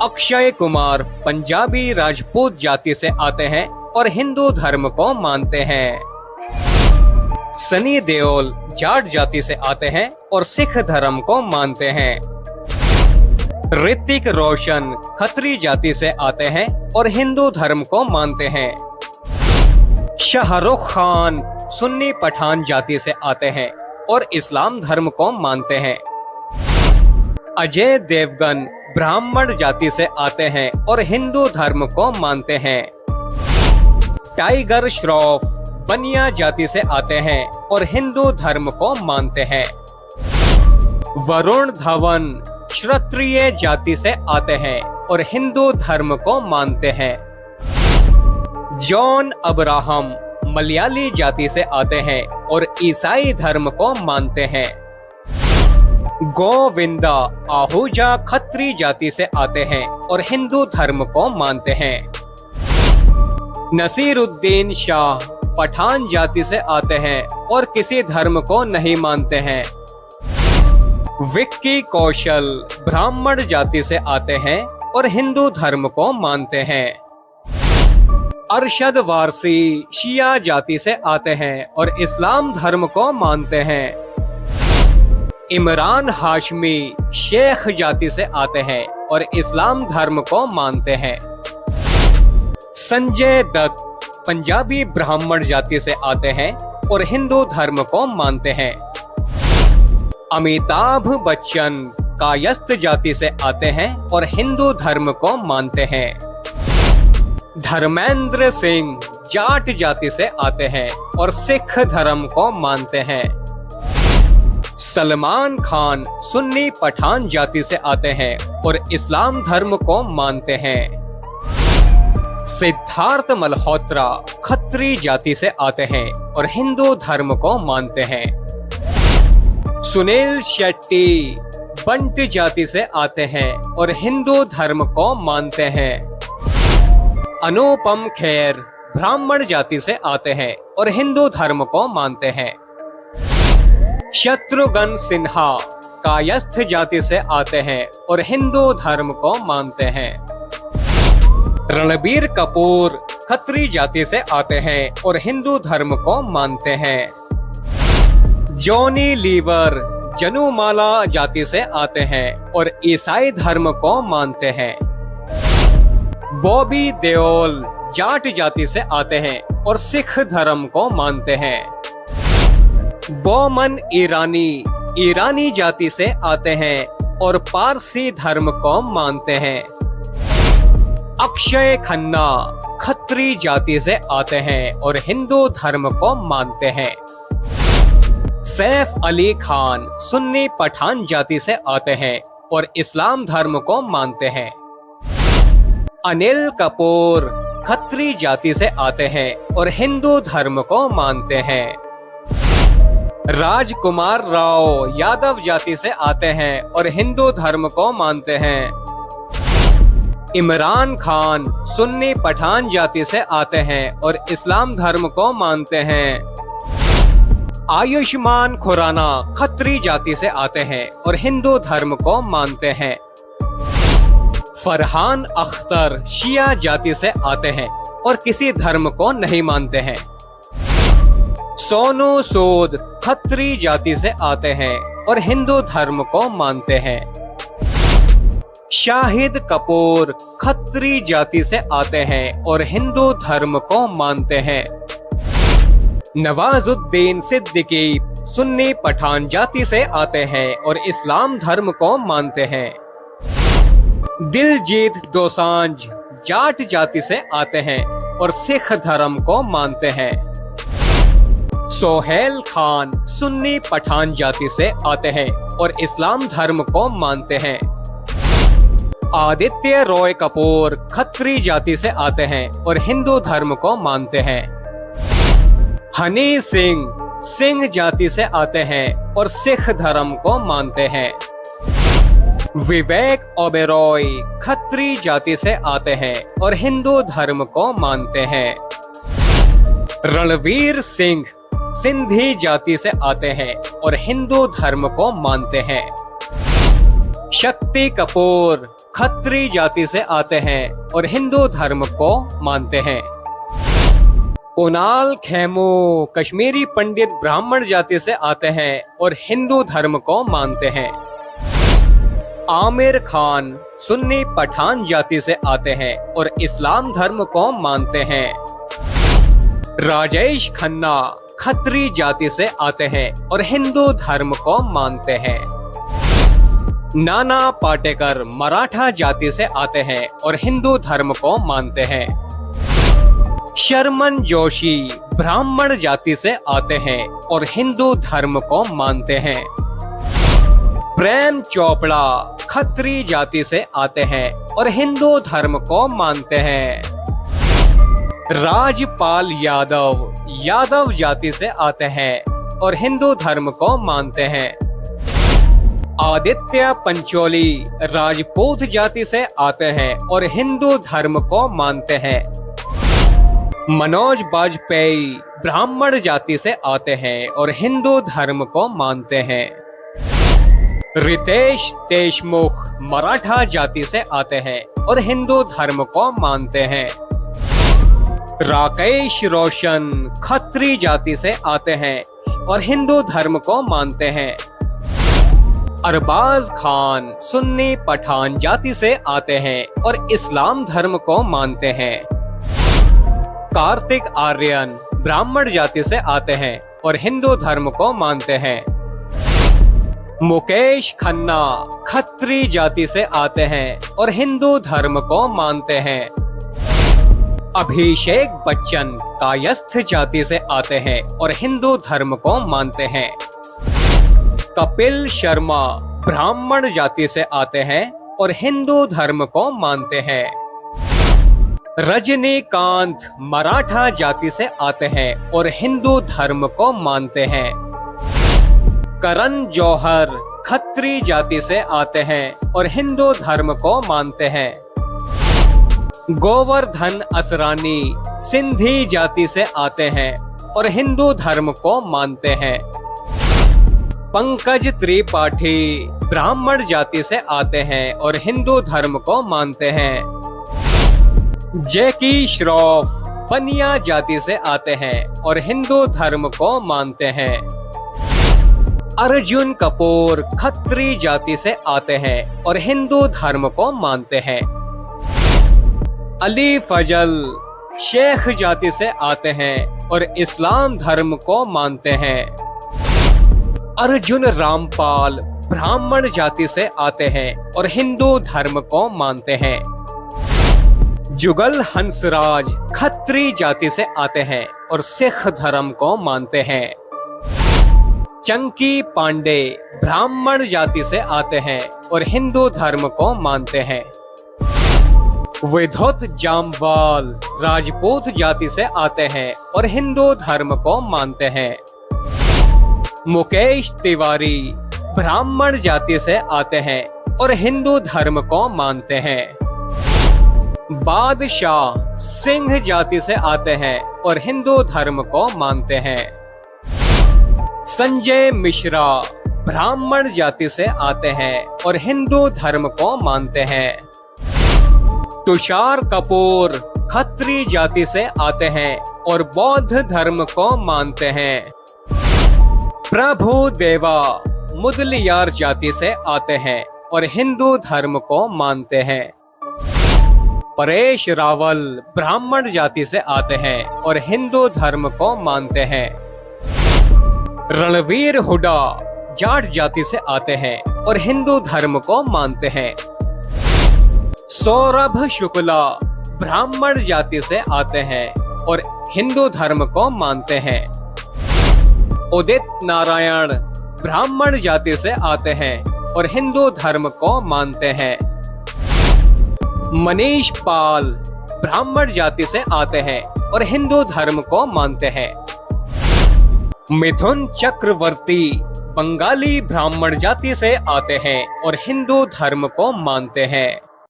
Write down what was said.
अक्षय कुमार पंजाबी राजपूत जाति से आते हैं और हिंदू धर्म को मानते हैं। सनी देओल जाट जाति से आते हैं और सिख धर्म को मानते हैं। ऋतिक रोशन खत्री जाति से आते हैं और हिंदू धर्म को मानते हैं। शाहरुख खान सुन्नी पठान जाति से आते हैं और इस्लाम धर्म को मानते हैं। अजय देवगन ब्राह्मण जाति से आते हैं और हिंदू धर्म को मानते हैं। टाइगर श्रॉफ बनिया जाति से आते हैं और हिंदू धर्म को मानते हैं। वरुण धवन क्षत्रिय जाति से आते हैं और हिंदू धर्म को मानते हैं। जॉन अब्राहम मलयाली जाति से आते हैं और ईसाई धर्म को मानते हैं। गोविंदा आहूजा खत्री जाति से आते हैं और हिंदू धर्म को मानते हैं। नसीरुद्दीन शाह पठान जाति से आते हैं और किसी धर्म को नहीं मानते हैं। विक्की कौशल ब्राह्मण जाति से आते हैं और हिंदू धर्म को मानते हैं। अरशद वारसी शिया जाति से आते हैं और इस्लाम धर्म को मानते हैं। इमरान हाशमी शेख जाति से आते हैं और इस्लाम धर्म को मानते हैं। संजय दत्त पंजाबी ब्राह्मण जाति से आते हैं और हिंदू धर्म को मानते हैं। अमिताभ बच्चन कायस्थ जाति से आते हैं और हिंदू धर्म को मानते हैं। धर्मेंद्र सिंह जाट जाति से आते हैं और सिख धर्म को मानते हैं। सलमान खान सुन्नी पठान जाति से आते हैं और इस्लाम धर्म को मानते हैं। सिद्धार्थ मल्होत्रा खत्री जाति से आते हैं और हिंदू धर्म को मानते हैं। सुनील शेट्टी बंट जाति से आते हैं और हिंदू धर्म को मानते हैं। अनुपम खेर ब्राह्मण जाति से आते हैं और हिंदू धर्म को मानते हैं। शत्रुघ्न सिन्हा कायस्थ जाति से आते हैं और हिंदू धर्म को मानते हैं। रणबीर कपूर खत्री जाति से आते हैं और हिंदू धर्म को मानते हैं। जॉनी लीवर जनुमाला जाति से आते हैं और ईसाई धर्म को मानते हैं। बॉबी देओल जाट जाति से आते हैं और सिख धर्म को मानते हैं। बोमन ईरानी जाति से आते हैं और पारसी धर्म को मानते हैं। अक्षय खन्ना खत्री जाति से आते हैं और हिंदू धर्म को मानते हैं। सैफ अली खान सुन्नी पठान जाति से आते हैं और इस्लाम धर्म को मानते हैं। अनिल कपूर खत्री जाति से आते हैं और हिंदू धर्म को मानते हैं। राजकुमार राव यादव जाति से आते हैं और हिंदू धर्म को मानते हैं। इमरान खान सुन्नी पठान जाति से आते हैं और इस्लाम धर्म को मानते हैं। आयुष्मान खुराना खत्री जाति से आते हैं और हिंदू धर्म को मानते हैं। फरहान अख्तर शिया जाति से आते हैं और किसी धर्म को नहीं मानते हैं। सोनू सूद खत्री जाति से आते हैं और हिंदू धर्म को मानते हैं। शाहिद कपूर खत्री जाति से आते हैं और हिंदू धर्म को मानते हैं। नवाजुद्दीन सिद्दीकी सुन्नी पठान जाति से आते हैं और इस्लाम धर्म को मानते हैं। दिलजीत दोसांझ जाट जाति से आते हैं और सिख धर्म को मानते हैं। सोहेल खान सुन्नी पठान जाति से आते हैं और इस्लाम धर्म को मानते हैं। आदित्य रॉय कपूर खत्री जाति से आते हैं और हिंदू धर्म को मानते हैं। हनी सिंह जाति से आते हैं और सिख धर्म को मानते हैं। विवेक ओबेरॉय खत्री जाति से आते हैं और हिंदू धर्म को मानते हैं। रणवीर सिंह सिंधी जाति से आते हैं और हिंदू धर्म को मानते हैं। शक्ति कपूर खत्री जाति से आते हैं और हिंदू धर्म को मानते हैं। कुणाल खेमू कश्मीरी पंडित ब्राह्मण जाति से आते हैं और हिंदू धर्म को मानते हैं। आमिर खान सुन्नी पठान जाति से आते हैं और इस्लाम धर्म को मानते हैं। राजेश खन्ना खत्री जाति से आते हैं और हिंदू धर्म को मानते हैं। नाना पाटेकर मराठा जाति से आते हैं और हिंदू धर्म को मानते हैं। शर्मन जोशी ब्राह्मण जाति से आते हैं और हिंदू धर्म को मानते हैं। प्रेम चोपड़ा खत्री जाति से आते हैं और हिंदू धर्म को मानते हैं। राजपाल यादव यादव जाति से आते हैं और हिंदू धर्म को मानते हैं। आदित्य पंचोली राजपूत जाति से आते हैं और हिंदू धर्म को मानते हैं। मनोज बाजपेयी ब्राह्मण जाति से आते हैं और हिंदू धर्म को मानते हैं। रितेश देशमुख मराठा जाति से आते हैं और हिंदू धर्म को मानते हैं। राकेश रोशन खत्री जाति से आते हैं और हिंदू धर्म को मानते हैं। अरबाज खान सुन्नी पठान जाति से आते हैं और इस्लाम धर्म को मानते हैं। कार्तिक आर्यन ब्राह्मण जाति से आते हैं और हिंदू धर्म को मानते हैं। मुकेश खन्ना खत्री जाति से आते हैं और हिंदू धर्म को मानते हैं। अभिषेक बच्चन कायस्थ जाति से आते हैं और हिंदू धर्म को मानते हैं। कपिल शर्मा ब्राह्मण जाति से आते हैं और हिंदू धर्म को मानते हैं। रजनीकांत मराठा जाति से आते हैं और हिंदू धर्म को मानते हैं। करण जौहर खत्री जाति से आते हैं और हिंदू धर्म को मानते हैं। गोवर्धन असरानी सिंधी जाति से आते हैं और हिंदू धर्म को मानते हैं। पंकज त्रिपाठी ब्राह्मण जाति से आते हैं और हिंदू धर्म को मानते हैं। जैकी श्रॉफ बनिया जाति से आते हैं और हिंदू धर्म को मानते हैं। अर्जुन कपूर खत्री जाति से आते हैं और हिंदू धर्म को मानते हैं। अली फजल शेख जाति से आते हैं और इस्लाम धर्म को मानते हैं। अर्जुन रामपाल ब्राह्मण जाति से आते हैं और हिंदू धर्म को मानते हैं। जुगल हंसराज खत्री जाति से आते हैं और सिख धर्म को मानते हैं। चंकी पांडे ब्राह्मण जाति से आते हैं और हिंदू धर्म को मानते हैं। विधुत जामवाल राजपूत जाति से आते हैं और हिंदू धर्म को मानते हैं। मुकेश तिवारी ब्राह्मण जाति से आते हैं और हिंदू धर्म को मानते हैं। बादशाह सिंह जाति से आते हैं और हिंदू धर्म को मानते हैं। संजय मिश्रा ब्राह्मण जाति से आते हैं और हिंदू धर्म को मानते हैं। तुषार कपूर खत्री जाति से आते हैं और बौद्ध धर्म को मानते हैं। प्रभु देवा मुदलियार जाति से आते हैं और हिंदू धर्म को मानते हैं। परेश रावल ब्राह्मण जाति से आते हैं और हिंदू धर्म को मानते हैं। रणवीर हुड्डा जाट जाति से आते हैं और हिंदू धर्म को मानते हैं। सौरभ शुक्ला ब्राह्मण जाति से आते हैं और हिंदू धर्म को मानते हैं। उदित नारायण ब्राह्मण जाति से आते हैं और हिंदू धर्म को मानते हैं। मनीष पाल ब्राह्मण जाति से आते हैं और हिंदू धर्म को मानते हैं। मिथुन चक्रवर्ती बंगाली ब्राह्मण जाति से आते हैं और हिंदू धर्म को मानते हैं।